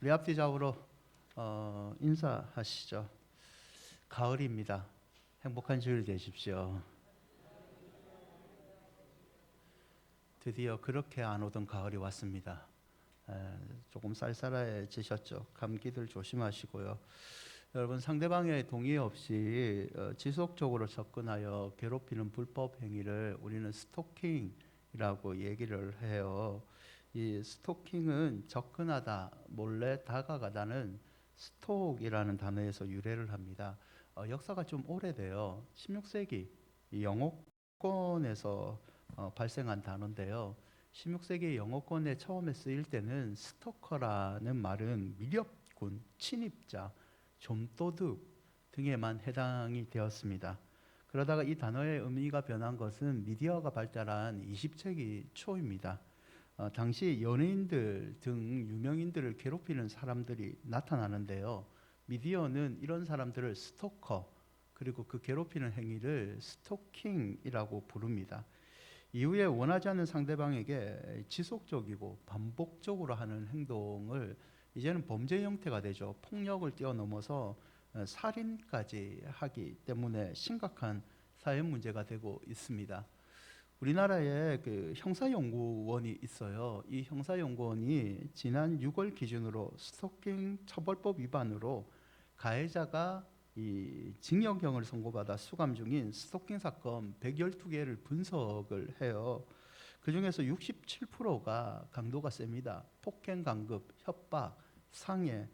우리 앞뒤 좌우로 인사하시죠. 가을입니다. 행복한 주일 되십시오. 드디어 그렇게 안 오던 가을이 왔습니다. 조금 쌀쌀해지셨죠. 감기들 조심하시고요. 여러분, 상대방의 동의 없이 지속적으로 접근하여 괴롭히는 불법 행위를 우리는 스토킹이라고 얘기를 해요. 이 스토킹은 접근하다, 몰래 다가가다는 스톡이라는 단어에서 유래를 합니다. 역사가 좀 오래돼요. 16세기 영어권에서 발생한 단어인데요. 16세기 영어권에 처음에 쓰일 때는 스토커라는 말은 미렵군, 침입자, 좀도둑 등에만 해당이 되었습니다. 그러다가 이 단어의 의미가 변한 것은 미디어가 발달한 20세기 초입니다. 당시 연예인들 등 유명인들을 괴롭히는 사람들이 나타나는데요. 미디어는 이런 사람들을 스토커, 그리고 그 괴롭히는 행위를 스토킹이라고 부릅니다. 이후에 원하지 않는 상대방에게 지속적이고 반복적으로 하는 행동을 이제는 범죄 형태가 되죠. 폭력을 뛰어넘어서 살인까지 하기 때문에 심각한 사회 문제가 되고 있습니다. 우리나라에 그 형사연구원이 있어요. 이 형사연구원이 지난 6월 기준으로 스토킹 처벌법 위반으로 가해자가 이 징역형을 선고받아 수감 중인 스토킹 사건 112개를 분석을 해요. 그 중에서 67%가 강도가 셉니다. 폭행, 강급, 협박, 상해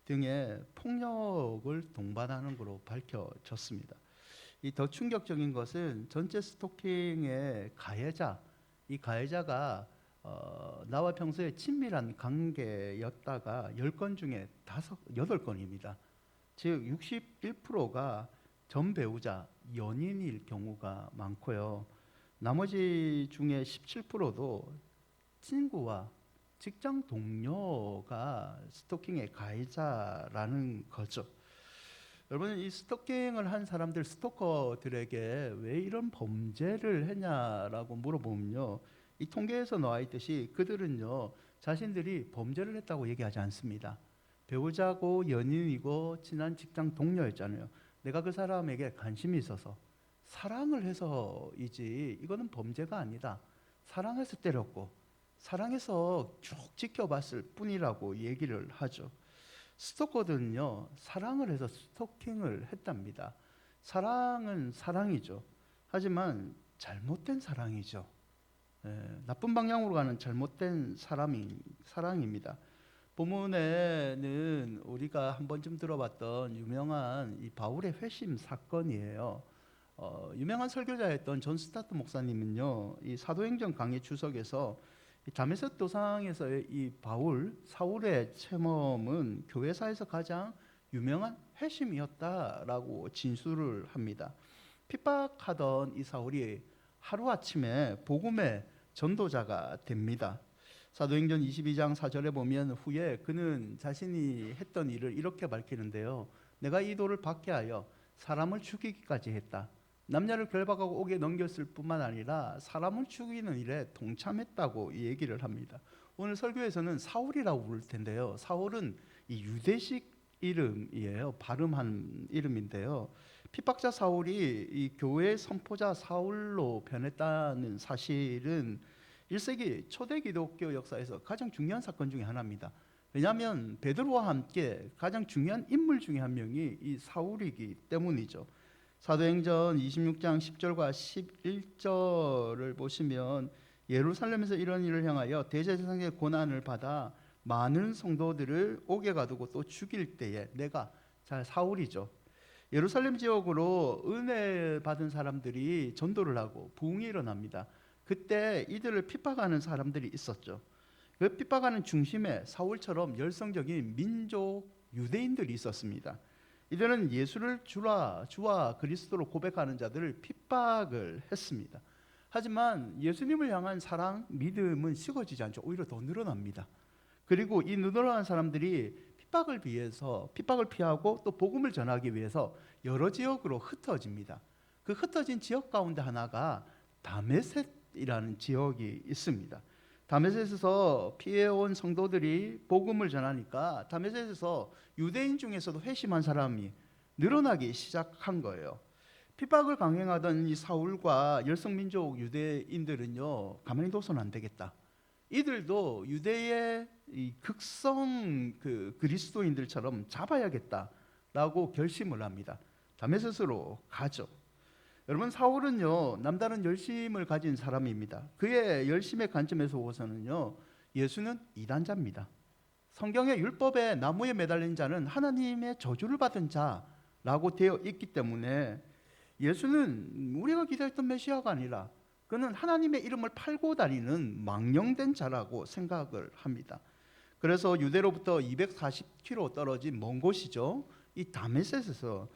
등의 폭력을 동반하는 것으로 밝혀졌습니다. 이 더 충격적인 것은 전체 스토킹의 가해자, 이 가해자가 나와 평소에 친밀한 관계였다가 10건 중에 8건입니다. 즉 61%가 전 배우자, 연인일 경우가 많고요. 나머지 중에 17%도 친구와 직장 동료가 스토킹의 가해자라는 거죠. 여러분, 이 스토킹을 한 사람들, 스토커들에게 왜 이런 범죄를 했냐라고 물어보면요, 이 통계에서 나와 있듯이 그들은요 자신들이 범죄를 했다고 얘기하지 않습니다. 배우자고 연인이고 친한 직장 동료였잖아요. 내가 그 사람에게 관심이 있어서 사랑을 해서이지 이거는 범죄가 아니다. 사랑해서 때렸고 사랑해서 쭉 지켜봤을 뿐이라고 얘기를 하죠. 스토커들은요 사랑을 해서 스토킹을 했답니다. 사랑은 사랑이죠. 하지만 잘못된 사랑이죠. 나쁜 방향으로 가는 잘못된 사랑입니다. 본문에는 우리가 한 번쯤 들어봤던 유명한 이 바울의 회심 사건이에요. 유명한 설교자였던 존 스타트 목사님은요, 이 사도행전 강의 주석에서 다메섹 도상에서의 이 사울의 체험은 교회사에서 가장 유명한 회심이었다라고 진술을 합니다. 핍박하던 이 사울이 하루아침에 복음의 전도자가 됩니다. 사도행전 22장 4절에 보면 후에 그는 자신이 했던 일을 이렇게 밝히는데요. 내가 이 돌을 받게 하여 사람을 죽이기까지 했다. 남녀를 결박하고 옥에 넘겼을 뿐만 아니라 사람을 죽이는 일에 동참했다고 얘기를 합니다. 오늘 설교에서는 사울이라고 부를 텐데요. 사울은 이 유대식 이름이에요. 발음한 이름인데요. 핍박자 사울이 이 교회 선포자 사울로 변했다는 사실은 1세기 초대 기독교 역사에서 가장 중요한 사건 중에 하나입니다. 왜냐하면 베드로와 함께 가장 중요한 인물 중에 한 명이 이 사울이기 때문이죠. 사도행전 26장 10절과 11절을 보시면 예루살렘에서 이런 일을 향하여 대제사장의 고난을 받아 많은 성도들을 옥에 가두고 또 죽일 때에 내가, 자 사울이죠, 예루살렘 지역으로 은혜 받은 사람들이 전도를 하고 부흥이 일어납니다. 그때 이들을 핍박하는 사람들이 있었죠. 그 핍박하는 중심에 사울처럼 열성적인 민족 유대인들이 있었습니다. 이들은 예수를 주와 그리스도로 고백하는 자들을 핍박을 했습니다. 하지만 예수님을 향한 사랑, 믿음은 식어지지 않죠. 오히려 더 늘어납니다. 그리고 이 늘어난 사람들이 핍박을 피하고 또 복음을 전하기 위해서 여러 지역으로 흩어집니다. 그 흩어진 지역 가운데 하나가 다메섹이라는 지역이 있습니다. 다메섹에서 피해온 성도들이 복음을 전하니까 다메섹에서 유대인 중에서도 회심한 사람이 늘어나기 시작한 거예요. 핍박을 강행하던 이 사울과 열성민족 유대인들은요, 가만히 둬서는 안 되겠다. 이들도 유대의 이 극성 그리스도인들처럼 잡아야겠다라고 결심을 합니다. 다메섹으로 가죠. 여러분, 사울은요, 남다른 열심을 가진 사람입니다. 그의 열심의 관점에서 보고서는요, 예수는 이단자입니다. 성경의 율법의 나무에 매달린 자는 하나님의 저주를 받은 자라고 되어 있기 때문에 예수는 우리가 기다렸던 메시아가 아니라 그는 하나님의 이름을 팔고 다니는 망령된 자라고 생각을 합니다. 그래서 유대로부터 240km 떨어진 먼 곳이죠. 이 다메섹에서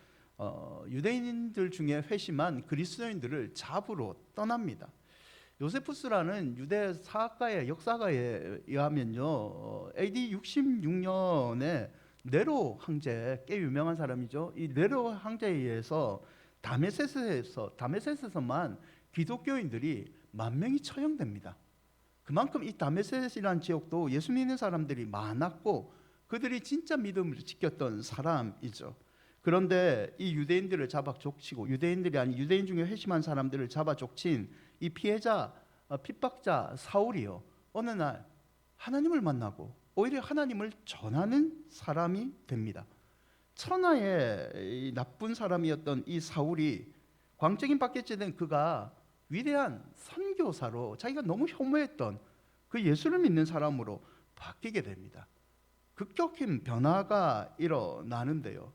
유대인들 중에 회심한 그리스도인들을 잡으러 떠납니다. 요세푸스라는 유대 사학가의 역사가에 의하면요, AD 66년에 네로 황제, 꽤 유명한 사람이죠. 이 네로 황제에 의해서 다메섹에서만 기독교인들이 10,000명이 처형됩니다. 그만큼 이 다메섹이라는 지역도 예수 믿는 사람들이 많았고 그들이 진짜 믿음을 지켰던 사람이죠. 그런데 이 유대인들을 잡아 족치고, 유대인들이 아닌 유대인 중에 회심한 사람들을 잡아 족친 이 피해자, 핍박자 사울이요, 어느 날 하나님을 만나고 오히려 하나님을 전하는 사람이 됩니다. 천하의 이 나쁜 사람이었던 이 사울이 광적인 박해죄 된 그가 위대한 선교사로, 자기가 너무 혐오했던 그 예수를 믿는 사람으로 바뀌게 됩니다. 급격한 변화가 일어나는데요,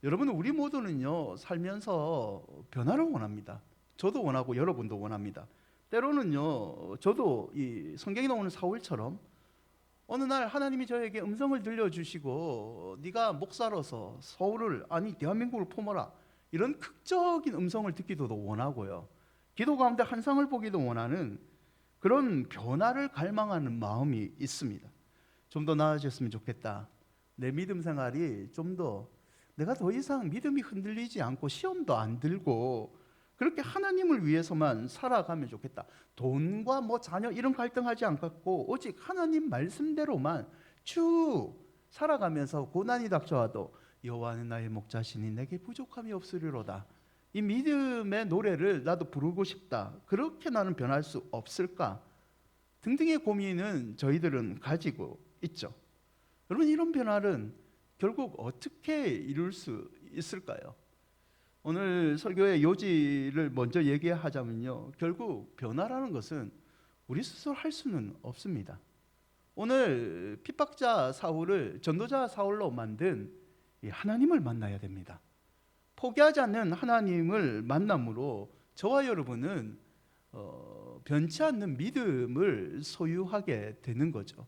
여러분, 우리 모두는요, 살면서 변화를 원합니다. 저도 원하고 여러분도 원합니다. 때로는요, 저도 이 성경에 나오는 사울처럼 어느 날 하나님이 저에게 음성을 들려주시고 네가 목사로서 서울을, 아니 대한민국을 품어라, 이런 극적인 음성을 듣기도 원하고요, 기도 가운데 환상을 보기도 원하는 그런 변화를 갈망하는 마음이 있습니다. 좀 더 나아졌으면 좋겠다. 내 믿음 생활이 좀 더, 내가 더 이상 믿음이 흔들리지 않고 시험도 안 들고 그렇게 하나님을 위해서만 살아가면 좋겠다. 돈과 뭐 자녀 이런 갈등하지 않고 오직 하나님 말씀대로만 쭉 살아가면서 고난이 닥쳐와도 여호와는 나의 목자시니 내게 부족함이 없으리로다, 이 믿음의 노래를 나도 부르고 싶다. 그렇게 나는 변할 수 없을까 등등의 고민은 저희들은 가지고 있죠. 여러분, 이런 변화는 결국 어떻게 이룰 수 있을까요? 오늘 설교의 요지를 먼저 얘기하자면요, 결국 변화라는 것은 우리 스스로 할 수는 없습니다. 오늘 핍박자 사울을 전도자 사울로 만든 하나님을 만나야 됩니다. 포기하지 않는 하나님을 만남으로 저와 여러분은 변치 않는 믿음을 소유하게 되는 거죠.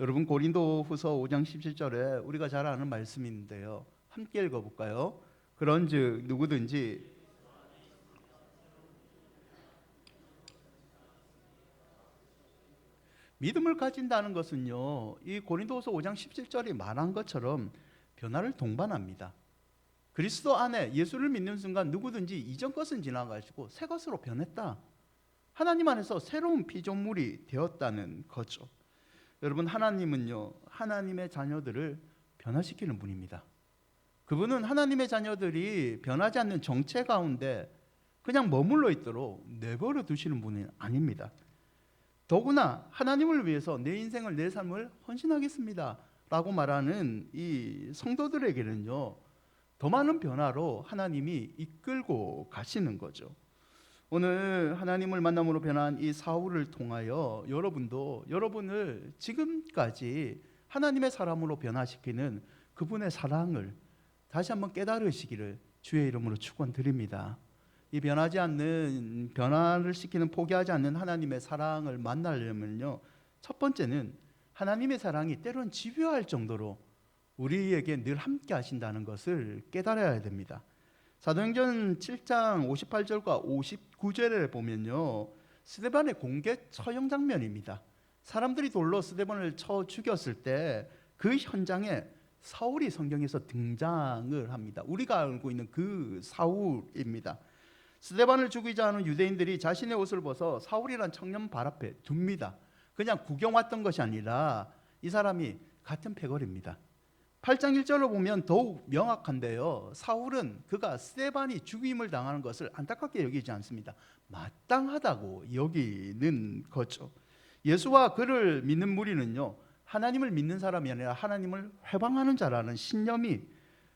여러분, 고린도후서 5장 17절에 우리가 잘 아는 말씀인데요, 함께 읽어볼까요? 그런즉 누구든지 믿음을 가진다는 것은요, 이 고린도후서 5장 17절이 말한 것처럼 변화를 동반합니다. 그리스도 안에 예수를 믿는 순간 누구든지 이전 것은 지나가시고 새 것으로 변했다. 하나님 안에서 새로운 피조물이 되었다는 거죠. 여러분, 하나님은요, 하나님의 자녀들을 변화시키는 분입니다. 그분은 하나님의 자녀들이 변하지 않는 정체 가운데 그냥 머물러 있도록 내버려 두시는 분이 아닙니다. 더구나 하나님을 위해서 내 인생을, 내 삶을 헌신하겠습니다 라고 말하는 이 성도들에게는요, 더 많은 변화로 하나님이 이끌고 가시는 거죠. 오늘 하나님을 만남으로 변한 이 사울을 통하여 여러분도 여러분을 지금까지 하나님의 사람으로 변화시키는 그분의 사랑을 다시 한번 깨달으시기를 주의 이름으로 축원드립니다. 이 변하지 않는, 변화를 시키는, 포기하지 않는 하나님의 사랑을 만나려면요, 첫 번째는 하나님의 사랑이 때론 집요할 정도로 우리에게 늘 함께 하신다는 것을 깨달아야 됩니다. 사도행전 7장 58절과 59절에 보면요, 스데반의 공개 처형 장면입니다. 사람들이 돌로 스데반을 쳐 죽였을 때 그 현장에 사울이 성경에서 등장을 합니다. 우리가 알고 있는 그 사울입니다. 스데반을 죽이자 하는 유대인들이 자신의 옷을 벗어 사울이란 청년 발 앞에 둡니다. 그냥 구경 왔던 것이 아니라 이 사람이 같은 패거리입니다. 8장 1절로 보면 더욱 명확한데요. 사울은 그가 스데반이 죽임을 당하는 것을 안타깝게 여기지 않습니다. 마땅하다고 여기는 거죠. 예수와 그를 믿는 무리는요, 하나님을 믿는 사람이 아니라 하나님을 회방하는 자라는 신념이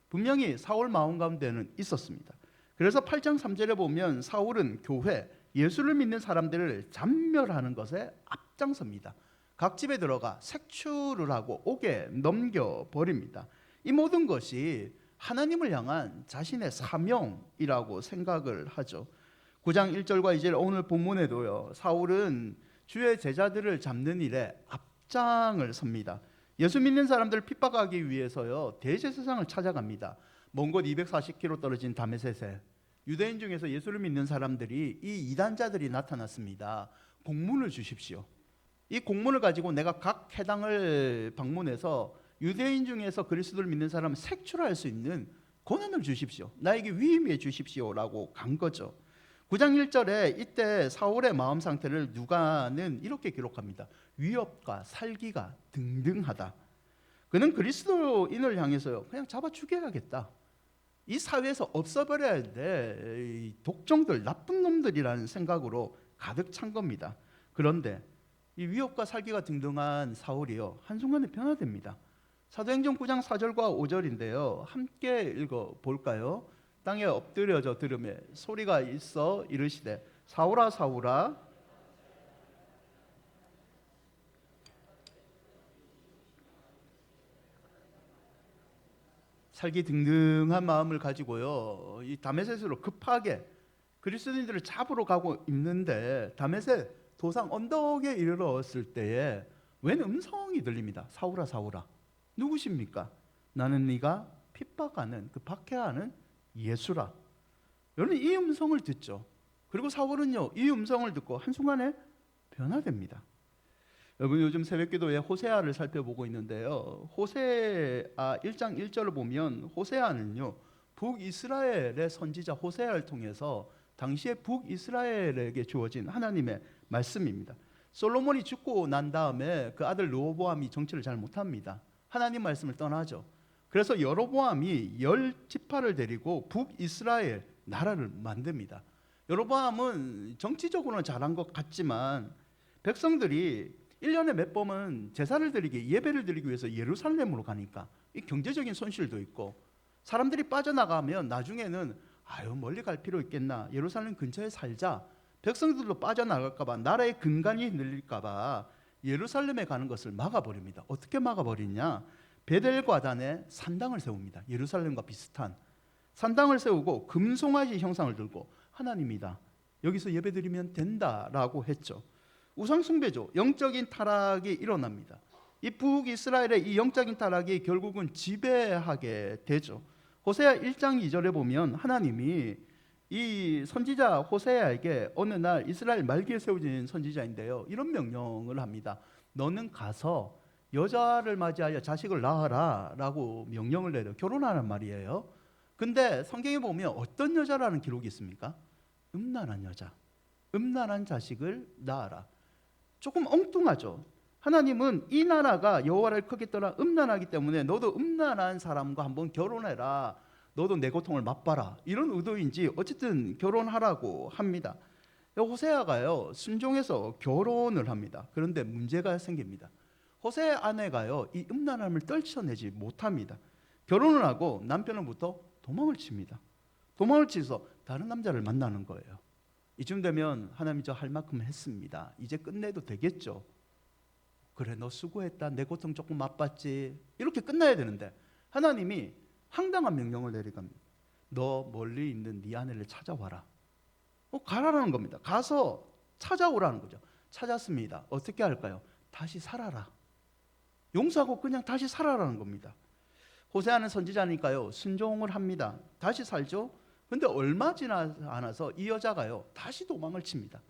분명히 사울 마음 가운데는 있었습니다. 그래서 8장 3절에 보면 사울은 교회, 예수를 믿는 사람들을 잔멸하는 것에 앞장섭니다. 각 집에 들어가 색출을 하고 옥에 넘겨버립니다. 이 모든 것이 하나님을 향한 자신의 사명이라고 생각을 하죠. 9장 1절과 2절 오늘 본문에도요, 사울은 주의 제자들을 잡는 일에 앞장을 섭니다. 예수 믿는 사람들을 핍박하기 위해서요, 대제사장을 찾아갑니다. 먼 곳 240km 떨어진 다메섹에 유대인 중에서 예수를 믿는 사람들이 이 이단자들이 나타났습니다. 공문을 주십시오. 이 공문을 가지고 내가 각 회당을 방문해서 유대인 중에서 그리스도를 믿는 사람을 색출할 수 있는 권한을 주십시오. 나에게 위임해 주십시오라고 간 거죠. 9장 1절에 이때 사울의 마음 상태를 누가는 이렇게 기록합니다. 위협과 살기가 등등하다. 그는 그리스도인을 향해서요, 그냥 잡아 죽여야겠다. 이 사회에서 없어버려야 돼. 독종들, 나쁜 놈들이라는 생각으로 가득 찬 겁니다. 그런데 이 위협과 살기가 등등한 사울이요, 한순간에 변화됩니다. 사도행전 9장 4절과 5절인데요. 함께 읽어볼까요? 땅에 엎드려져 들으매 소리가 있어 이르시되 사울아 사울아. 살기 등등한 마음을 가지고요, 이 다메섹으로 급하게 그리스도인들을 잡으러 가고 있는데 다메섹 도상 언덕에 이르렀을 때에 웬 음성이 들립니다. 사울아 사울아, 누구십니까? 나는 네가 핍박하는, 그 박해하는 예수라. 여러분, 이 음성을 듣죠. 그리고 사울은요, 이 음성을 듣고 한순간에 변화됩니다. 여러분, 요즘 새벽기도에 호세아를 살펴보고 있는데요, 호세아 1장 1절을 보면 호세아는요, 북이스라엘의 선지자 호세아를 통해서 당시에 북이스라엘에게 주어진 하나님의 말씀입니다. 솔로몬이 죽고 난 다음에 그 아들 르호보암이 정치를 잘 못합니다. 하나님 말씀을 떠나죠. 그래서 여로보암이 10지파를 데리고 북이스라엘 나라를 만듭니다. 여로보암은 정치적으로는 잘한 것 같지만 백성들이 1년에 몇 번은 제사를 드리기, 예배를 드리기 위해서 예루살렘으로 가니까 이 경제적인 손실도 있고, 사람들이 빠져나가면 나중에는 아유 멀리 갈 필요 있겠나, 예루살렘 근처에 살자, 백성들도 빠져나갈까 봐, 나라의 근간이 흔들릴까 봐 예루살렘에 가는 것을 막아버립니다. 어떻게 막아버리냐? 베델과 단에 산당을 세웁니다. 예루살렘과 비슷한 산당을 세우고 금송아지 형상을 들고 하나님이다, 여기서 예배드리면 된다라고 했죠. 우상숭배죠. 영적인 타락이 일어납니다. 이 북이스라엘의 이 영적인 타락이 결국은 지배하게 되죠. 호세아 1장 2절에 보면 하나님이 이 선지자 호세아에게 어느 날, 이스라엘 말기에 세워진 선지자인데요, 이런 명령을 합니다. 너는 가서 여자를 맞이하여 자식을 낳아라 라고 명령을 내려 결혼하란 말이에요. 근데 성경에 보면 어떤 여자라는 기록이 있습니까? 음란한 여자, 음란한 자식을 낳아라. 조금 엉뚱하죠. 하나님은 이 나라가 여호와를 크게 떠나 음란하기 때문에 너도 음란한 사람과 한번 결혼해라, 너도 내 고통을 맛봐라, 이런 의도인지 어쨌든 결혼하라고 합니다. 호세아가요, 순종해서 결혼을 합니다. 그런데 문제가 생깁니다. 호세 아내가요, 이 음란함을 떨쳐내지 못합니다. 결혼을 하고 남편으로부터 도망을 칩니다. 도망을 치서 다른 남자를 만나는 거예요. 이쯤 되면 하나님, 저 할 만큼 했습니다, 이제 끝내도 되겠죠? 그래, 너 수고했다, 내 고통 조금 맛봤지, 이렇게 끝나야 되는데 하나님이 황당한 명령을 내려갑니다. 너 멀리 있는 네 아내를 찾아와라. 가라라는 겁니다. 가서 찾아오라는 거죠. 찾았습니다. 어떻게 할까요? 다시 살아라. 용서하고 그냥 다시 살아라는 겁니다. 호세아는 선지자니까요, 순종을 합니다. 다시 살죠. 근데 얼마 지나지 않아서 이 여자가요, 다시 도망을 칩니다.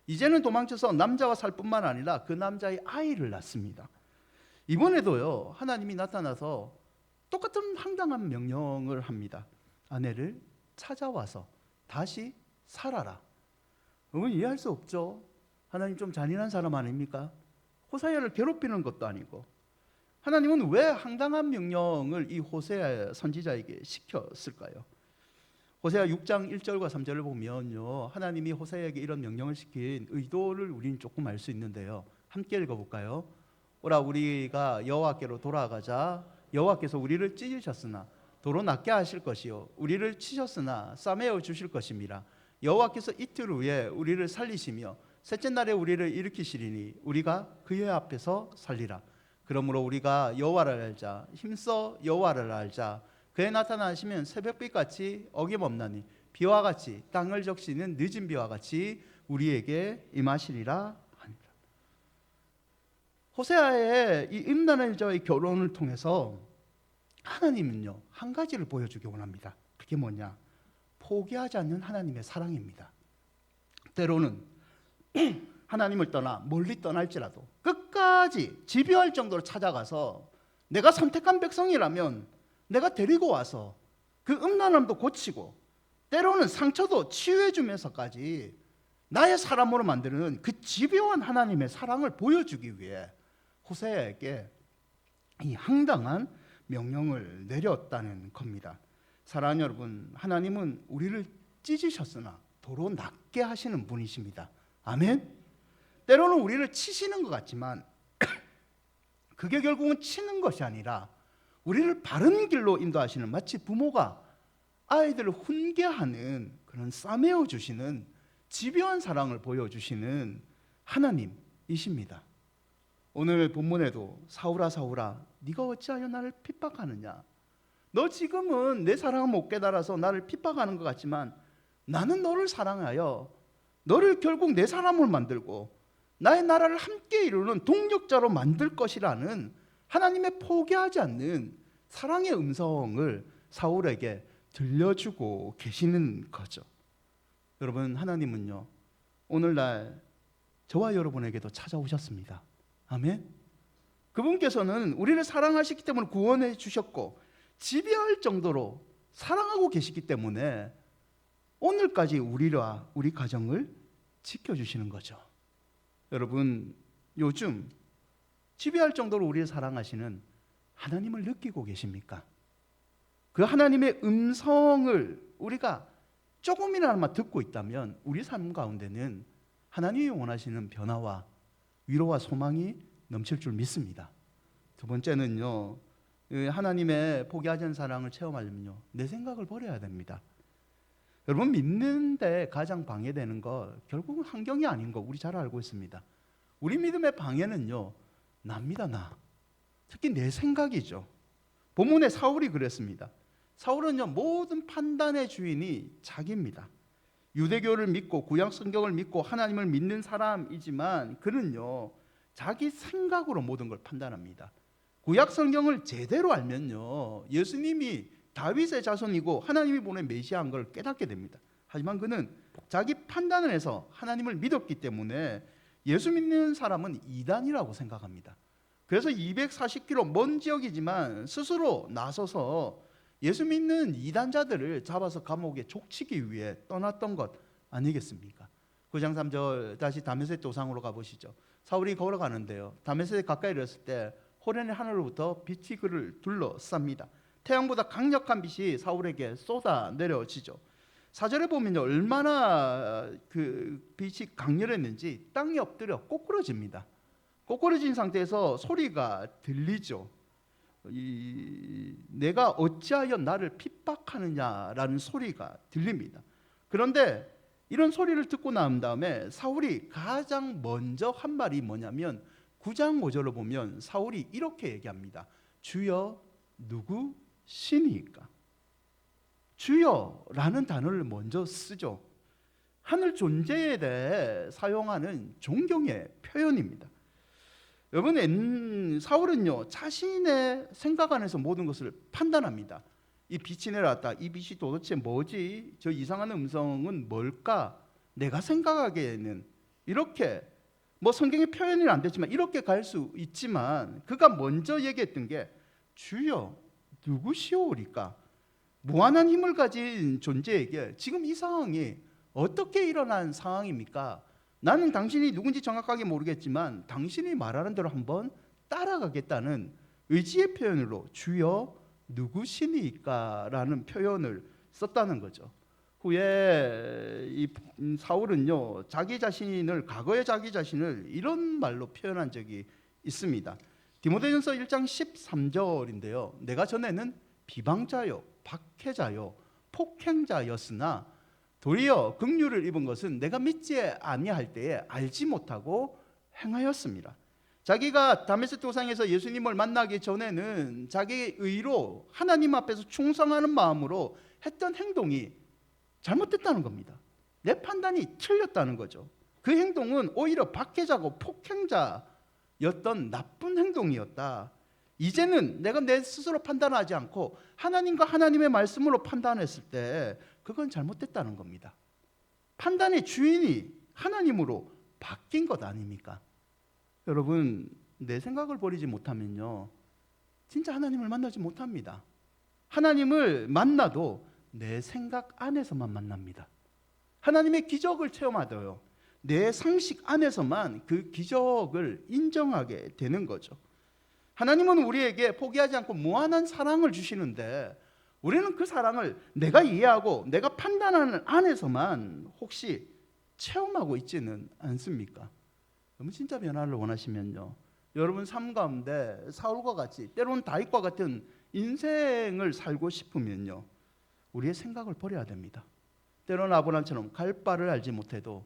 이제는 도망쳐서 남자와 살 뿐만 아니라 그 남자의 아이를 낳습니다. 이번에도요, 하나님이 나타나서 똑같은 황당한 명령을 합니다. 아내를 찾아와서 다시 살아라. 이해할 수 없죠. 하나님 좀 잔인한 사람 아닙니까? 호세아를 괴롭히는 것도 아니고 하나님은 왜 황당한 명령을 이 호세아 선지자에게 시켰을까요? 호세아 6장 1절과 3절을 보면요, 하나님이 호세아에게 이런 명령을 시킨 의도를 우리는 조금 알 수 있는데요. 함께 읽어볼까요? 오라 우리가 여호와께로 돌아가자. 여호와께서 우리를 찢으셨으나 도로 낫게 하실 것이요 우리를 치셨으나 싸매어 주실 것입니다. 여호와께서 이틀 후에 우리를 살리시며 셋째 날에 우리를 일으키시리니 우리가 그의 앞에서 살리라. 그러므로 우리가 여호와를 알자. 힘써 여호와를 알자. 그에 나타나시면 새벽빛같이 어김없나니 비와 같이 땅을 적시는 늦은 비와 같이 우리에게 임하시리라 하니라. 호세아의 이 임나엘자의 결혼을 통해서 하나님은요 한 가지를 보여주기 원합니다. 그게 뭐냐? 포기하지 않는 하나님의 사랑입니다. 때로는 하나님을 떠나 멀리 떠날지라도 끝까지 집요할 정도로 찾아가서 내가 선택한 백성이라면 내가 데리고 와서 그 음란함도 고치고 때로는 상처도 치유해 주면서까지 나의 사람으로 만드는 그 집요한 하나님의 사랑을 보여주기 위해 호세아에게 이 황당한 명령을 내렸다는 겁니다. 사랑하는 여러분, 하나님은 우리를 찢으셨으나 도로 낫게 하시는 분이십니다. 아멘. 때로는 우리를 치시는 것 같지만 그게 결국은 치는 것이 아니라 우리를 바른 길로 인도하시는, 마치 부모가 아이들을 훈계하는 그런 싸매어 주시는 집요한 사랑을 보여주시는 하나님이십니다. 오늘 본문에도 사울아 사울아 네가 어찌하여 나를 핍박하느냐, 너 지금은 내 사랑을 못 깨달아서 나를 핍박하는 것 같지만 나는 너를 사랑하여 너를 결국 내 사람을 만들고 나의 나라를 함께 이루는 동력자로 만들 것이라는 하나님의 포기하지 않는 사랑의 음성을 사울에게 들려주고 계시는 거죠. 여러분, 하나님은요 오늘날 저와 여러분에게도 찾아오셨습니다. 아멘. 그분께서는 우리를 사랑하시기 때문에 구원해 주셨고 지배할 정도로 사랑하고 계시기 때문에 오늘까지 우리와 우리 가정을 지켜주시는 거죠. 여러분, 요즘 지배할 정도로 우리를 사랑하시는 하나님을 느끼고 계십니까? 그 하나님의 음성을 우리가 조금이나마 듣고 있다면 우리 삶 가운데는 하나님이 원하시는 변화와 위로와 소망이 넘칠 줄 믿습니다. 두 번째는요, 하나님의 포기하지 않는 사랑을 체험하려면요 내 생각을 버려야 됩니다. 여러분, 믿는데 가장 방해되는 거 결국은 환경이 아닌 거 우리 잘 알고 있습니다. 우리 믿음의 방해는요 납니다. 나, 특히 내 생각이죠. 본문에 사울이 그랬습니다. 사울은요 모든 판단의 주인이 자기입니다. 유대교를 믿고 구약 성경을 믿고 하나님을 믿는 사람이지만 그는요 자기 생각으로 모든 걸 판단합니다. 구약 성경을 제대로 알면요 예수님이 다윗의 자손이고 하나님이 보낸 메시아인 걸 깨닫게 됩니다. 하지만 그는 자기 판단을 해서 하나님을 믿었기 때문에 예수 믿는 사람은 이단이라고 생각합니다. 그래서 240km 먼 지역이지만 스스로 나서서 예수 믿는 이단자들을 잡아서 감옥에 족치기 위해 떠났던 것 아니겠습니까? 9장 3절 다시 다메섹 도상으로 가보시죠. 사울이 걸어가는데요 다메섹 가까이 이르렀을 때 호련의 하늘로부터 빛이 그를 둘러쌉니다. 태양보다 강력한 빛이 사울에게 쏟아 내려지죠. 4절에 보면요 얼마나 그 빛이 강렬했는지 땅에 엎드려 꼬꾸러집니다. 꼬꾸러진 상태에서 소리가 들리죠. 내가 어찌하여 나를 핍박하느냐라는 소리가 들립니다. 그런데 이런 소리를 듣고 난 다음에 사울이 가장 먼저 한 말이 뭐냐면 9장 5절을 보면 사울이 이렇게 얘기합니다. 주여 누구시니까? 주여라는 단어를 먼저 쓰죠. 하늘 존재에 대해 사용하는 존경의 표현입니다. 여러분, 사울은요 자신의 생각 안에서 모든 것을 판단합니다. 이 빛이 내려왔다. 이 빛이 도대체 뭐지? 저 이상한 음성은 뭘까? 내가 생각하기에는 이렇게, 뭐 성경의 표현이 안 됐지만 이렇게 갈 수 있지만 그가 먼저 얘기했던 게 주여 누구시오리까? 무한한 힘을 가진 존재에게 지금 이 상황이 어떻게 일어난 상황입니까? 나는 당신이 누군지 정확하게 모르겠지만 당신이 말하는 대로 한번 따라가겠다는 의지의 표현으로 주여 누구시니까 라는 표현을 썼다는 거죠. 후에 이 사울은요, 과거의 자기 자신을 이런 말로 표현한 적이 있습니다. 디모데전서 1장 13절인데요. 내가 전에는 비방자요, 박해자요, 폭행자였으나 도리어 긍휼을 입은 것은 내가 믿지 아니할 때에 알지 못하고 행하였습니다. 자기가 다메섹 도상에서 예수님을 만나기 전에는 자기 의로 하나님 앞에서 충성하는 마음으로 했던 행동이 잘못됐다는 겁니다. 내 판단이 틀렸다는 거죠. 그 행동은 오히려 박해자고 폭행자였던 나쁜 행동이었다. 이제는 내가 내 스스로 판단하지 않고 하나님과 하나님의 말씀으로 판단했을 때 그건 잘못됐다는 겁니다. 판단의 주인이 하나님으로 바뀐 것 아닙니까? 여러분, 내 생각을 버리지 못하면요, 진짜 하나님을 만나지 못합니다. 하나님을 만나도 내 생각 안에서만 만납니다. 하나님의 기적을 체험하도요, 내 상식 안에서만 그 기적을 인정하게 되는 거죠. 하나님은 우리에게 포기하지 않고 무한한 사랑을 주시는데 우리는 그 사랑을 내가 이해하고 내가 판단하는 안에서만 혹시 체험하고 있지는 않습니까? 여러분, 진짜 변화를 원하시면요, 여러분 삶 가운데 사울과 같이, 때로는 다윗과 같은 인생을 살고 싶으면요, 우리의 생각을 버려야 됩니다. 때로는 아브라함처럼 갈 바를 알지 못해도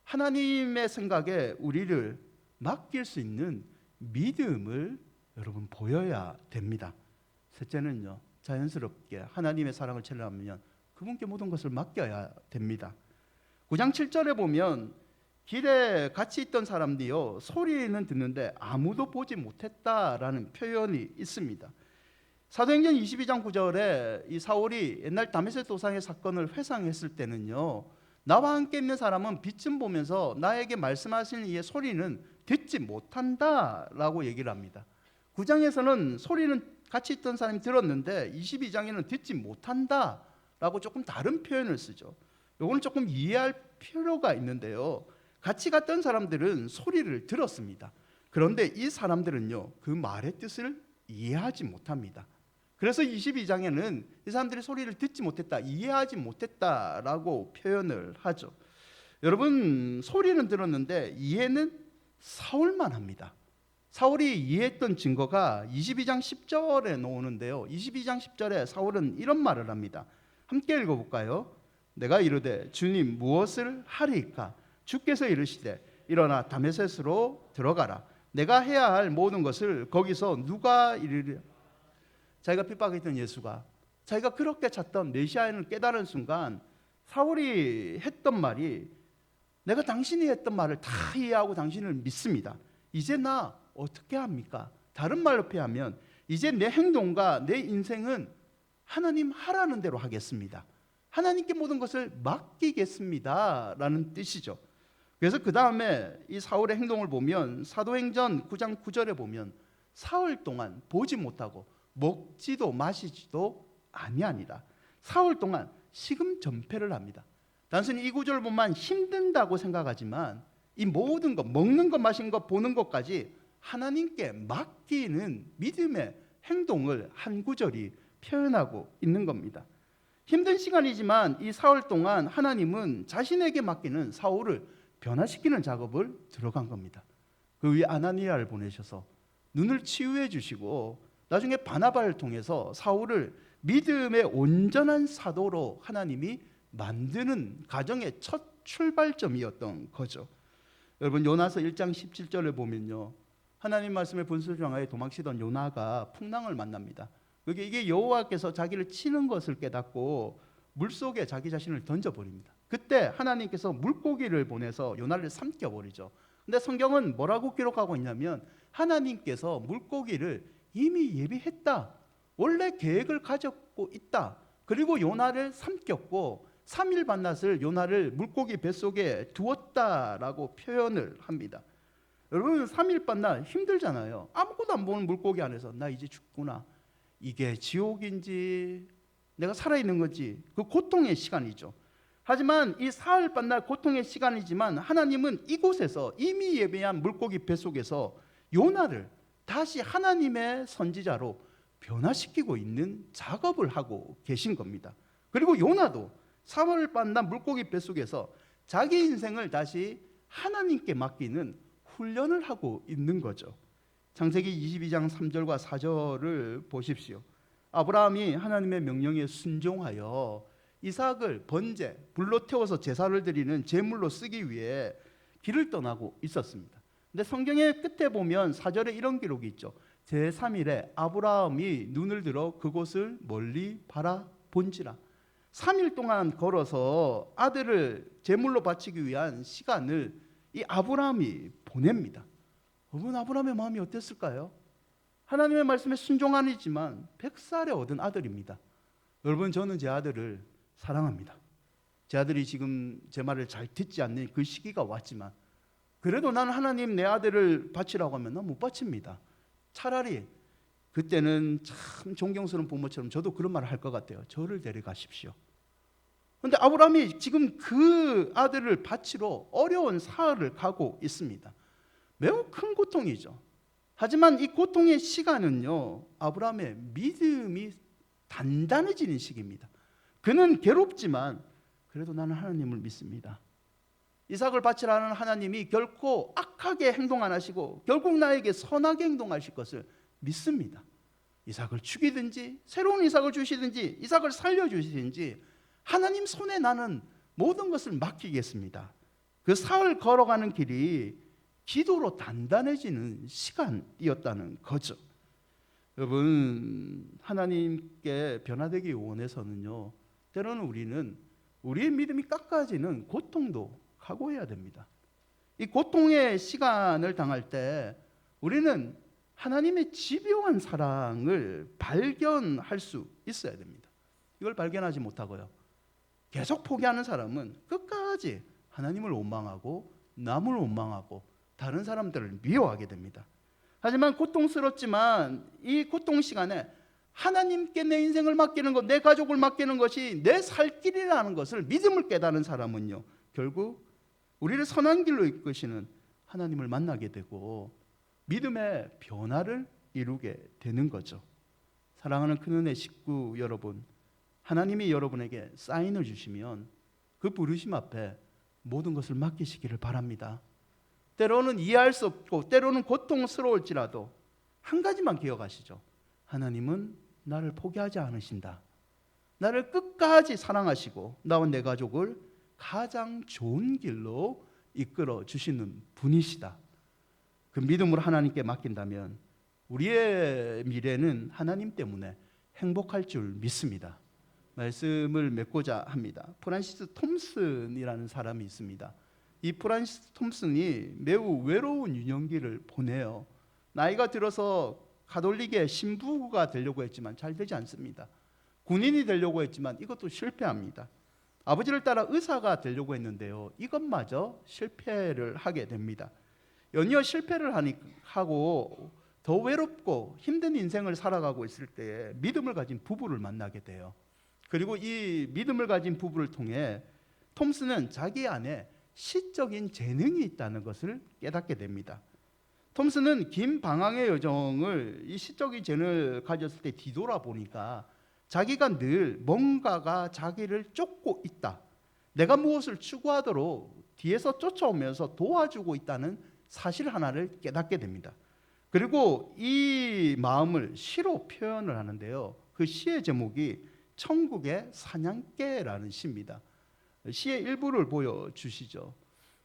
하나님의 생각에 우리를 맡길 수 있는 믿음을 여러분 보여야 됩니다. 셋째는요, 자연스럽게 하나님의 사랑을 체험하면 그분께 모든 것을 맡겨야 됩니다. 9장 7절에 보면 길에 같이 있던 사람들이요, 소리는 듣는데 아무도 보지 못했다라는 표현이 있습니다. 사도행전 22장 9절에 이 사울이 옛날 다메섹 도상의 사건을 회상했을 때는요, 나와 함께 있는 사람은 빛은 보면서 나에게 말씀하시는 이의 소리는 듣지 못한다라고 얘기를 합니다. 9장에서는 소리는 같이 있던 사람이 들었는데 22장에는 듣지 못한다라고 조금 다른 표현을 쓰죠. 이거는 조금 이해할 필요가 있는데요, 같이 갔던 사람들은 소리를 들었습니다. 그런데 이 사람들은요, 그 말의 뜻을 이해하지 못합니다. 그래서 22장에는 이 사람들이 소리를 듣지 못했다, 이해하지 못했다라고 표현을 하죠. 여러분, 소리는 들었는데 이해는 사울만 합니다. 사울이 이해했던 증거가 22장 10절에 나오는데요, 22장 10절에 사울은 이런 말을 합니다. 함께 읽어볼까요? 내가 이르되 주님 무엇을 하리이까? 주께서 이르시되 일어나 다메섹으로 들어가라. 내가 해야 할 모든 것을 거기서 누가 이르리. 자기가 핍박했던 예수가, 자기가 그렇게 찾던 메시아를 깨달은 순간 사울이 했던 말이, 내가 당신이 했던 말을 다 이해하고 당신을 믿습니다. 이제 나 어떻게 합니까? 다른 말로 표현하면 이제 내 행동과 내 인생은 하나님 하라는 대로 하겠습니다. 하나님께 모든 것을 맡기겠습니다 라는 뜻이죠. 그래서 그 다음에 이 사울의 행동을 보면 사도행전 9장 9절에 보면 사흘 동안 보지 못하고 먹지도 마시지도 아니하니라. 사흘 동안 식음전폐를 합니다. 단순히 이 구절을 보면 힘든다고 생각하지만 이 모든 것, 먹는 것, 마시는 것, 보는 것까지 하나님께 맡기는 믿음의 행동을 한 구절이 표현하고 있는 겁니다. 힘든 시간이지만 이 사흘 동안 하나님은 자신에게 맡기는 사울을 변화시키는 작업을 들어간 겁니다. 그 위에 아나니아를 보내셔서 눈을 치유해 주시고 나중에 바나바를 통해서 사울을 믿음의 온전한 사도로 하나님이 만드는 가정의 첫 출발점이었던 거죠. 여러분, 요나서 1장 17절을 보면요, 하나님 말씀에 분수령하에 도망치던 요나가 풍랑을 만납니다. 이게 여호와께서 자기를 치는 것을 깨닫고 물속에 자기 자신을 던져버립니다. 그때 하나님께서 물고기를 보내서 요나를 삼켜버리죠. 근데 성경은 뭐라고 기록하고 있냐면 하나님께서 물고기를 이미 예비했다, 원래 계획을 가졌고 있다, 그리고 요나를 삼켰고 3일 반낮을 요나를 물고기 뱃속에 두었다라고 표현을 합니다. 여러분, 3일 반낮 힘들잖아요. 아무것도 안 보는 물고기 안에서 나 이제 죽구나, 이게 지옥인지 내가 살아있는 건지 그 고통의 시간이죠. 하지만 이 사흘반날 고통의 시간이지만 하나님은 이곳에서 이미 예배한 물고기 뱃속에서 요나를 다시 하나님의 선지자로 변화시키고 있는 작업을 하고 계신 겁니다. 그리고 요나도 사흘반날 물고기 뱃속에서 자기 인생을 다시 하나님께 맡기는 훈련을 하고 있는 거죠. 창세기 22장 3절과 4절을 보십시오. 아브라함이 하나님의 명령에 순종하여 이삭을 번제, 불로 태워서 제사를 드리는 제물로 쓰기 위해 길을 떠나고 있었습니다. 근데 성경의 끝에 보면 4절에 이런 기록이 있죠. 제3일에 아브라함이 눈을 들어 그곳을 멀리 바라본지라. 3일 동안 걸어서 아들을 제물로 바치기 위한 시간을 이 아브라함이 보냅니다. 여러분, 아브라함의 마음이 어땠을까요? 하나님의 말씀에 순종하지만 100살에 얻은 아들입니다. 여러분, 저는 제 아들을 사랑합니다. 제 아들이 지금 제 말을 잘 듣지 않는 그 시기가 왔지만 그래도 나는 하나님 내 아들을 바치라고 하면 난 못 바칩니다. 차라리 그때는 참 존경스러운 부모처럼 저도 그런 말을 할 것 같아요. 저를 데려가십시오. 그런데 아브라함이 지금 그 아들을 바치러 어려운 사흘을 가고 있습니다. 매우 큰 고통이죠. 하지만 이 고통의 시간은요, 아브라함의 믿음이 단단해지는 시기입니다. 그는 괴롭지만 그래도 나는 하나님을 믿습니다. 이삭을 바치라는 하나님이 결코 악하게 행동 안 하시고 결국 나에게 선하게 행동하실 것을 믿습니다. 이삭을 죽이든지 새로운 이삭을 주시든지 이삭을 살려주시든지 하나님 손에 나는 모든 것을 맡기겠습니다. 그 사흘 걸어가는 길이 기도로 단단해지는 시간이었다는 거죠. 여러분, 하나님께 변화되기 원해서는요, 때로는 우리는 우리의 믿음이 깎아지는 고통도 각오해야 됩니다. 이 고통의 시간을 당할 때 우리는 하나님의 집요한 사랑을 발견할 수 있어야 됩니다. 이걸 발견하지 못하고요, 계속 포기하는 사람은 끝까지 하나님을 원망하고 남을 원망하고 다른 사람들을 미워하게 됩니다. 하지만 고통스럽지만 이 고통 시간에 하나님께 내 인생을 맡기는 것, 내 가족을 맡기는 것이 내 살 길이라는 것을 믿음을 깨닫는 사람은요, 결국 우리를 선한 길로 이끄시는 하나님을 만나게 되고 믿음의 변화를 이루게 되는 거죠. 사랑하는 큰은혜 식구 여러분, 하나님이 여러분에게 사인을 주시면 그 부르심 앞에 모든 것을 맡기시기를 바랍니다. 때로는 이해할 수 없고 때로는 고통스러울지라도 한 가지만 기억하시죠. 하나님은 나를 포기하지 않으신다. 나를 끝까지 사랑하시고 나와 내 가족을 가장 좋은 길로 이끌어 주시는 분이시다. 그 믿음으로 하나님께 맡긴다면 우리의 미래는 하나님 때문에 행복할 줄 믿습니다. 말씀을 맺고자 합니다. 프란시스 톰슨이라는 사람이 있습니다. 이 프란시스 톰슨이 매우 외로운 유년기를 보내요. 나이가 들어서 가톨릭의 신부가 되려고 했지만 잘 되지 않습니다. 군인이 되려고 했지만 이것도 실패합니다. 아버지를 따라 의사가 되려고 했는데요, 이것마저 실패를 하게 됩니다. 연이어 실패를 하고 더 외롭고 힘든 인생을 살아가고 있을 때에 믿음을 가진 부부를 만나게 돼요. 그리고 이 믿음을 가진 부부를 통해 톰슨은 자기 안에 시적인 재능이 있다는 것을 깨닫게 됩니다. 톰슨은 긴 방황의 여정을 이 시적인 재능을 가졌을 때 뒤돌아보니까 자기가 늘 뭔가가 자기를 쫓고 있다, 내가 무엇을 추구하도록 뒤에서 쫓아오면서 도와주고 있다는 사실 하나를 깨닫게 됩니다. 그리고 이 마음을 시로 표현을 하는데요, 그 시의 제목이 천국의 사냥개라는 시입니다. 시의 일부를 보여주시죠.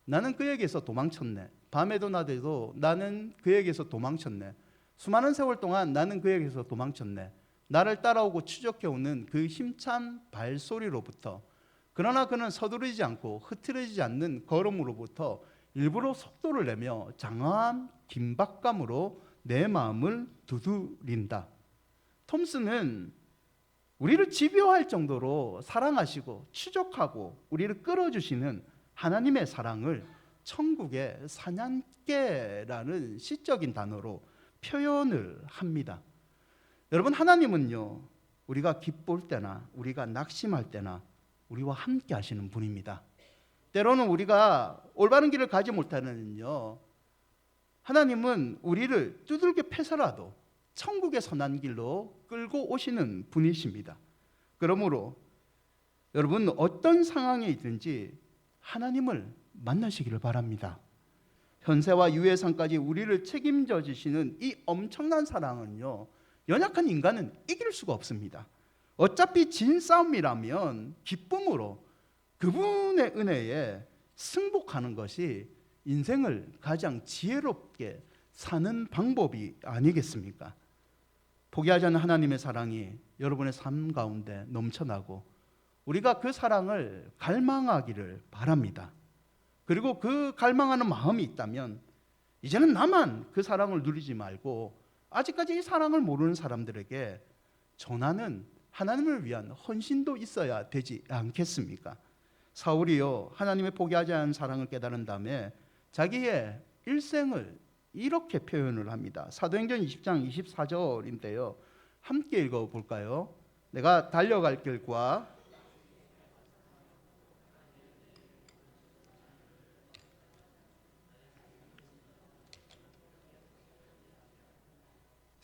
나는 그에게서 도망쳤네. 밤에도 낮에도 나는 그에게서 도망쳤네. 수많은 세월 동안 나는 그에게서 도망쳤네. 나를 따라오고 추적해오는 그 힘찬 발소리로부터, 그러나 그는 서두르지 않고 흐트러지지 않는 걸음으로부터 일부러 속도를 내며 장황한 긴박감으로 내 마음을 두드린다. 톰슨은 우리를 집요할 정도로 사랑하시고 추적하고 우리를 끌어주시는 하나님의 사랑을 천국의 사냥개라는 시적인 단어로 표현을 합니다. 여러분, 하나님은요, 우리가 기쁠 때나 우리가 낙심할 때나 우리와 함께 하시는 분입니다. 때로는 우리가 올바른 길을 가지 못하는요, 하나님은 우리를 두들겨 패서라도 천국의 선한 길로 끌고 오시는 분이십니다. 그러므로 여러분 어떤 상황에 있든지 하나님을 만나시기를 바랍니다. 현세와 유해상까지 우리를 책임져 주시는 이 엄청난 사랑은요, 연약한 인간은 이길 수가 없습니다. 어차피 진 싸움이라면 기쁨으로 그분의 은혜에 승복하는 것이 인생을 가장 지혜롭게 사는 방법이 아니겠습니까? 포기하지 않는 하나님의 사랑이 여러분의 삶 가운데 넘쳐나고 우리가 그 사랑을 갈망하기를 바랍니다. 그리고 그 갈망하는 마음이 있다면 이제는 나만 그 사랑을 누리지 말고 아직까지 이 사랑을 모르는 사람들에게 전하는 하나님을 위한 헌신도 있어야 되지 않겠습니까? 사울이요, 하나님의 포기하지 않은 사랑을 깨달은 다음에 자기의 일생을 이렇게 표현을 합니다. 사도행전 20장 24절인데요. 함께 읽어볼까요? 내가 달려갈 길과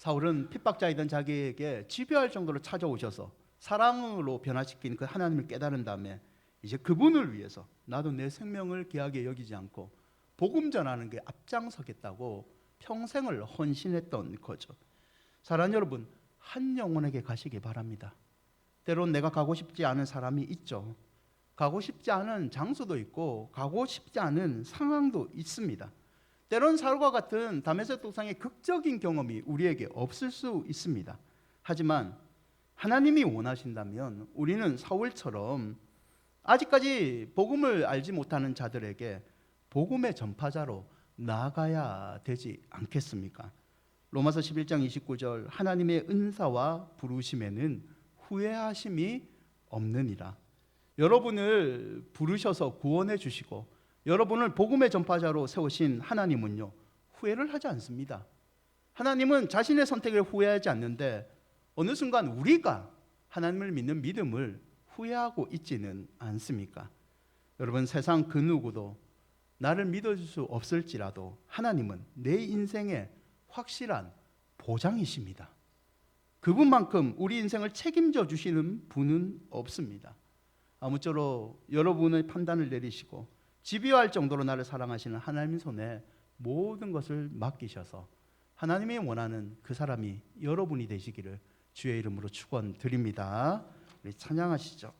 사울은 핍박자이던 자기에게 집요할 정도로 찾아오셔서 사랑으로 변화시킨 그 하나님을 깨달은 다음에 이제 그분을 위해서 나도 내 생명을 귀하게 여기지 않고 복음 전하는 게 앞장서겠다고 평생을 헌신했던 거죠. 사랑하는 여러분, 한 영혼에게 가시기 바랍니다. 때론 내가 가고 싶지 않은 사람이 있죠. 가고 싶지 않은 장소도 있고 가고 싶지 않은 상황도 있습니다. 때론 사울과 같은 다메섹 도상의 극적인 경험이 우리에게 없을 수 있습니다. 하지만 하나님이 원하신다면 우리는 사울처럼 아직까지 복음을 알지 못하는 자들에게 복음의 전파자로 나아가야 되지 않겠습니까? 로마서 11장 29절 하나님의 은사와 부르심에는 후회하심이 없느니라. 여러분을 부르셔서 구원해 주시고 여러분을 복음의 전파자로 세우신 하나님은요, 후회를 하지 않습니다. 하나님은 자신의 선택을 후회하지 않는데 어느 순간 우리가 하나님을 믿는 믿음을 후회하고 있지는 않습니까? 여러분, 세상 그 누구도 나를 믿어줄 수 없을지라도 하나님은 내 인생의 확실한 보장이십니다. 그분만큼 우리 인생을 책임져 주시는 분은 없습니다. 아무쪼록 여러분의 판단을 내리시고 집요할 정도로 나를 사랑하시는 하나님 손에 모든 것을 맡기셔서 하나님이 원하는 그 사람이 여러분이 되시기를 주의 이름으로 축원드립니다. 우리 찬양하시죠.